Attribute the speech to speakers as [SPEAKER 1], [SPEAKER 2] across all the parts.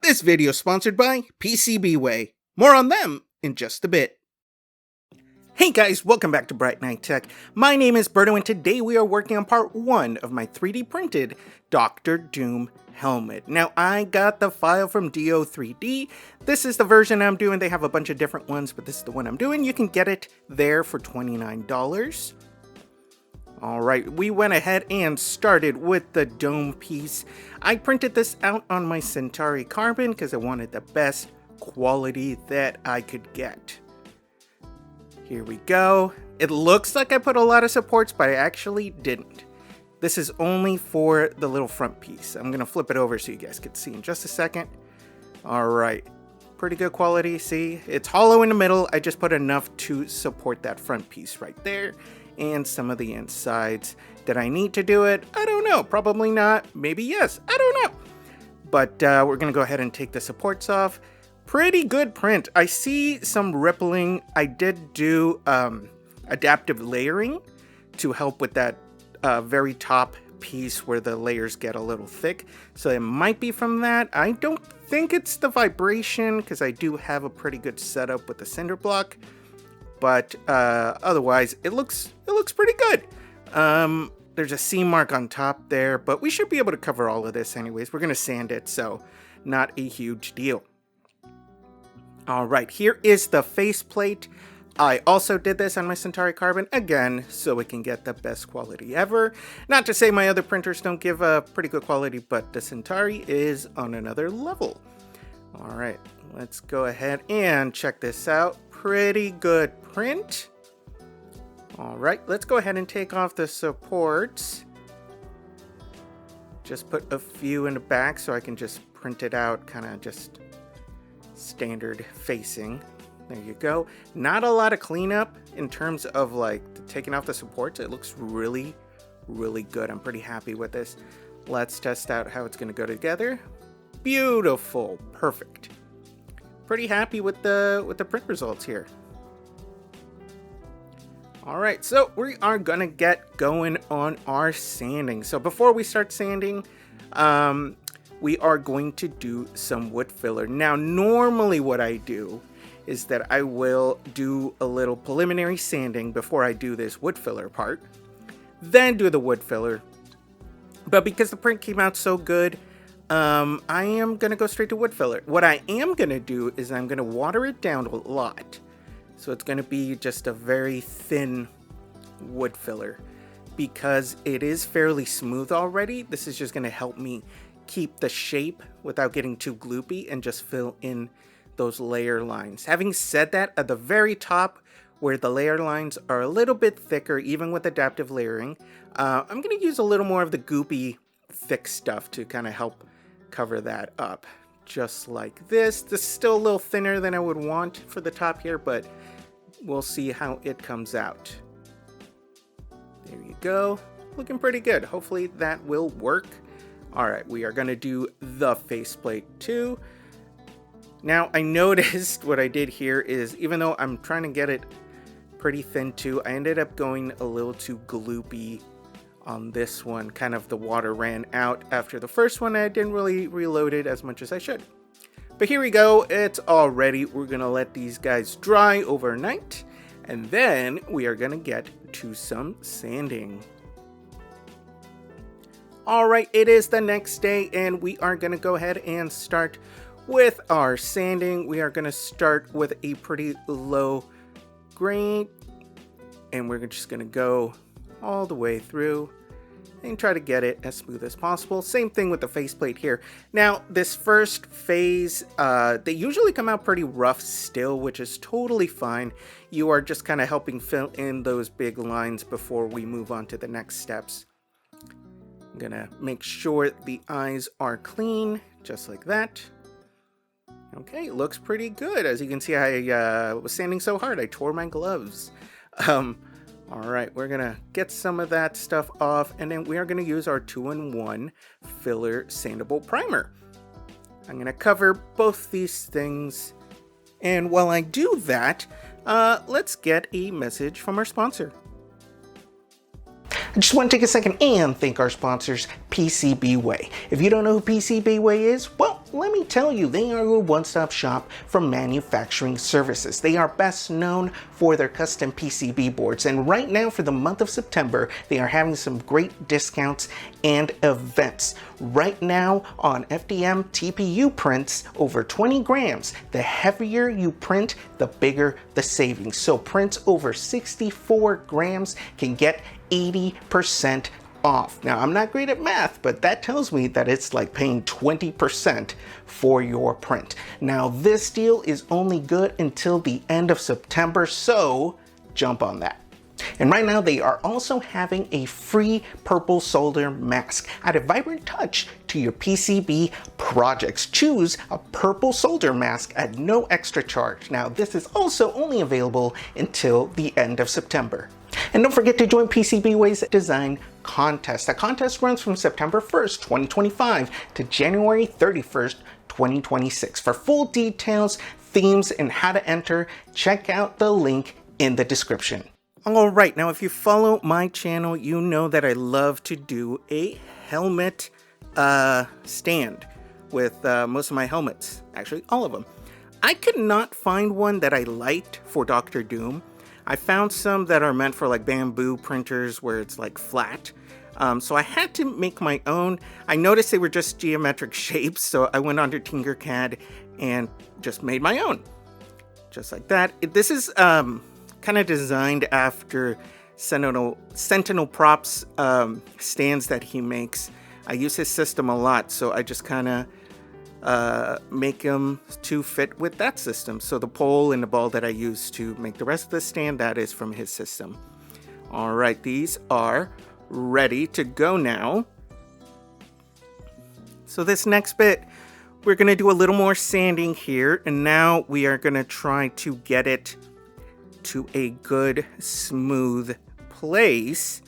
[SPEAKER 1] This video is sponsored by PCBWay. More on them in just a bit. Hey guys, welcome back to Bright Night Tech. My name is Berto and today we are working on part 1 of my 3D printed Doctor Doom helmet. Now I got the file from Do3d. This is the version I'm doing. They have a bunch of different ones, but this is the one I'm doing. You can get it there for $29. Alright, we went ahead and started with the dome piece. I printed this out on my Centauri Carbon because I wanted the best quality that I could get. Here we go. It looks like I put a lot of supports, but I actually didn't. This is only for the little front piece. I'm going to flip it over so you guys can see in just a second. Alright, pretty good quality. See, it's hollow in the middle. I just put enough to support that front piece right there. And some of the insides. Did I need to do it? I don't know. Probably not. Maybe yes. I don't know. But we're going to go ahead and take the supports off. Pretty good print. I see some rippling. I did do adaptive layering to help with that very top piece where the layers get a little thick. So it might be from that. I don't think it's the vibration because I do have a pretty good setup with the cinder block. But otherwise, it looks pretty good. There's a seam mark on top there, but we should be able to cover all of this anyways. We're going to sand it, so not a huge deal. All right, here is the faceplate. I also did this on my Centauri Carbon, again, so we can get the best quality ever. Not to say my other printers don't give a pretty good quality, but the Centauri is on another level. All right, let's go ahead and check this out. Pretty good print. All right, let's go ahead and take off the supports. Just put a few in the back so I can just print it out, kind of just standard facing. There you go. Not a lot of cleanup in terms of like taking off the supports. It looks really, really good. I'm pretty happy with this. Let's test out how it's going to go together. Beautiful. Perfect. Pretty happy with the print results here. All right, so we are gonna get going on our sanding. So before we start sanding, we are going to do some wood filler. Now, normally what I do is that I will do a little preliminary sanding before I do this wood filler part, then do the wood filler. But because the print came out so good, I am going to go straight to wood filler. What I am going to do is I'm going to water it down a lot. So it's going to be just a very thin wood filler. Because it is fairly smooth already, this is just going to help me keep the shape without getting too gloopy and just fill in those layer lines. Having said that, at the very top where the layer lines are a little bit thicker, even with adaptive layering, I'm going to use a little more of the goopy thick stuff to kind of help cover that up, just like this. This is still a little thinner than I would want for the top here, but we'll see how it comes out. There you go. Looking pretty good. Hopefully that will work. All right, we are going to do the faceplate too. Now, I noticed what I did here is, even though I'm trying to get it pretty thin too, I ended up going a little too gloopy on this one. Kind of the water ran out after the first one. I didn't really reload it as much as I should. But here we go. It's all ready. We're going to let these guys dry overnight. And then we are going to get to some sanding. All right, it is the next day and we are going to go ahead and start with our sanding. We are going to start with a pretty low grade. And we're just going to go all the way through and try to get it as smooth as possible. Same thing with the faceplate here. Now, this first phase, they usually come out pretty rough still, which is totally fine. You are just kind of helping fill in those big lines before we move on to the next steps. I'm gonna make sure the eyes are clean, just like that. Okay, looks pretty good. As you can see, I was sanding so hard, I tore my gloves. All right, we're gonna get some of that stuff off, and then we are gonna use our 2-in-1 filler sandable primer. I'm gonna cover both these things, and while I do that, let's get a message from our sponsor. I just want to take a second and thank our sponsors, PCBWay. If you don't know who PCBWay is, well, let me tell you, they are a one-stop shop for manufacturing services. They are best known for their custom PCB boards, and right now for the month of September, they are having some great discounts and events. Right now on FDM TPU prints over 20 grams, the heavier you print, the bigger the savings. So prints over 64 grams can get 80% off. Now, I'm not great at math, but that tells me that it's like paying 20% for your print. Now, this deal is only good until the end of September, so jump on that. And right now, they are also having a free purple solder mask. Add a vibrant touch to your PCB projects. Choose a purple solder mask at no extra charge. Now, this is also only available until the end of September. And don't forget to join PCBWay's design contest. The contest runs from September 1st, 2025 to January 31st, 2026. For full details, themes, and how to enter, check out the link in the description. All right, now if you follow my channel, you know that I love to do a helmet stand with most of my helmets, actually all of them. I could not find one that I liked for Doctor Doom. I found some that are meant for like bamboo printers where it's like flat. So I had to make my own. I noticed they were just geometric shapes, so I went onto Tinkercad and just made my own. Just like that. This is kind of designed after Sentinel Props stands that he makes. I use his system a lot, so I just kind of make them to fit with that system. So the pole and the ball that I use to make the rest of the stand, that is from his system. All right, these are ready to go now. So this next bit, we're going to do a little more sanding here, and now we are going to try to get it to a good smooth place,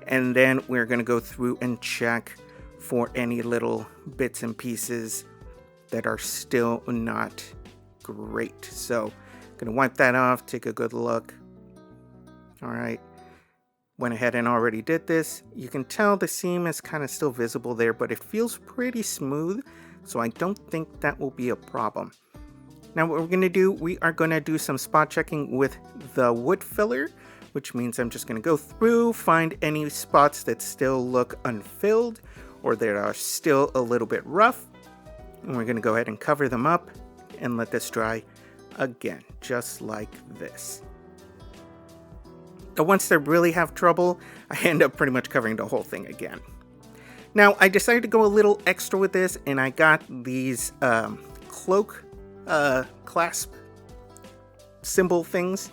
[SPEAKER 1] and then we're going to go through and check for any little bits and pieces that are still not great. So I'm gonna wipe that off, take a good look. All right, went ahead and already did this. You can tell the seam is kind of still visible there, but it feels pretty smooth, so I don't think that will be a problem. Now what we're gonna do, we are gonna do some spot checking with the wood filler, which means I'm just gonna go through, find any spots that still look unfilled or that are still a little bit rough. And we're going to go ahead and cover them up and let this dry again, just like this. But once they really have trouble, I end up pretty much covering the whole thing again. Now, I decided to go a little extra with this, and I got these cloak clasp symbol things.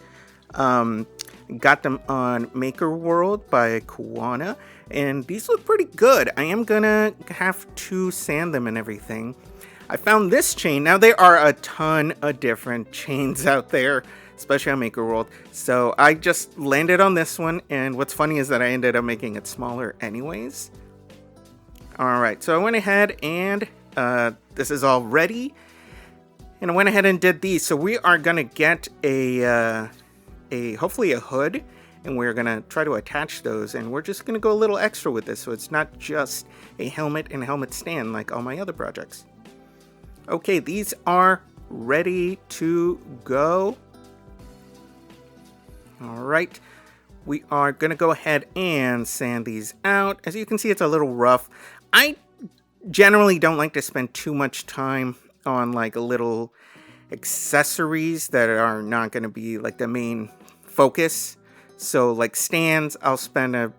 [SPEAKER 1] Got them on Makerworld by Kuana, and these look pretty good. I am gonna have to sand them and everything. I found this chain. Now, there are a ton of different chains out there, especially on Makerworld. So I just landed on this one, and what's funny is that I ended up making it smaller anyways. All right, so I went ahead and this is all ready, and I went ahead and did these. So we are gonna get hopefully a hood, and we're gonna try to attach those, and we're just gonna go a little extra with this, so it's not just a helmet and helmet stand like all my other projects. Okay, these are ready to go. All right, we are gonna go ahead and sand these out. As you can see, it's a little rough. I generally don't like to spend too much time on like little accessories that are not gonna be like the main focus. So like stands, I'll spend an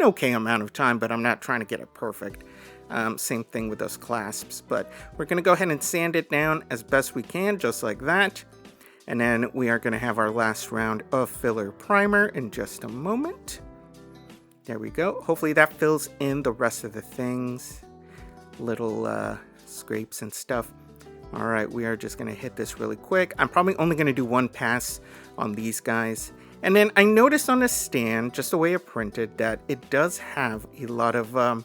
[SPEAKER 1] okay amount of time, but I'm not trying to get it perfect. Same thing with those clasps, but we're going to go ahead and sand it down as best we can, just like that. And then we are going to have our last round of filler primer in just a moment. There we go. Hopefully that fills in the rest of the things, little scrapes and stuff. All right, we are just going to hit this really quick. I'm probably only going to do one pass on these guys. And then I noticed on the stand, just the way it printed, that it does have a lot of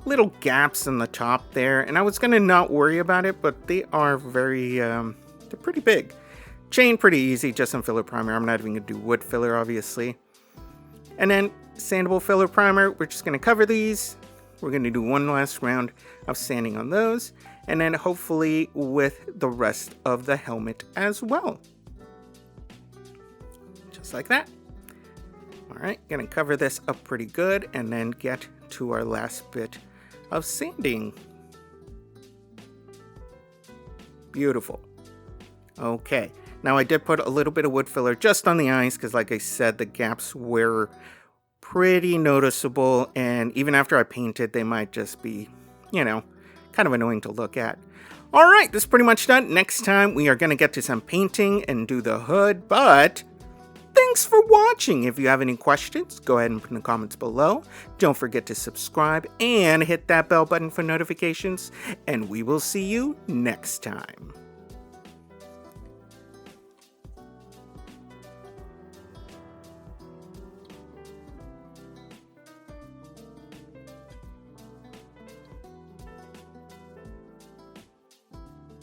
[SPEAKER 1] little gaps in the top there, and I was gonna not worry about it, but they are very they're pretty big. Chain pretty easy, just some filler primer. I'm not even gonna do wood filler, obviously. And then sandable filler primer, we're just gonna cover these. We're gonna do one last round of sanding on those, and then hopefully with the rest of the helmet as well. Just like that. Alright, gonna cover this up pretty good and then get to our last bit of sanding. Beautiful. Okay, now I did put a little bit of wood filler just on the eyes because like I said, the gaps were pretty noticeable, and even after I painted, they might just be, you know, kind of annoying to look at. Alright, this is pretty much done. Next time we are going to get to some painting and do the hood, but thanks for watching. If you have any questions, go ahead and put in the comments below. Don't forget to subscribe and hit that bell button for notifications, and we will see you next time.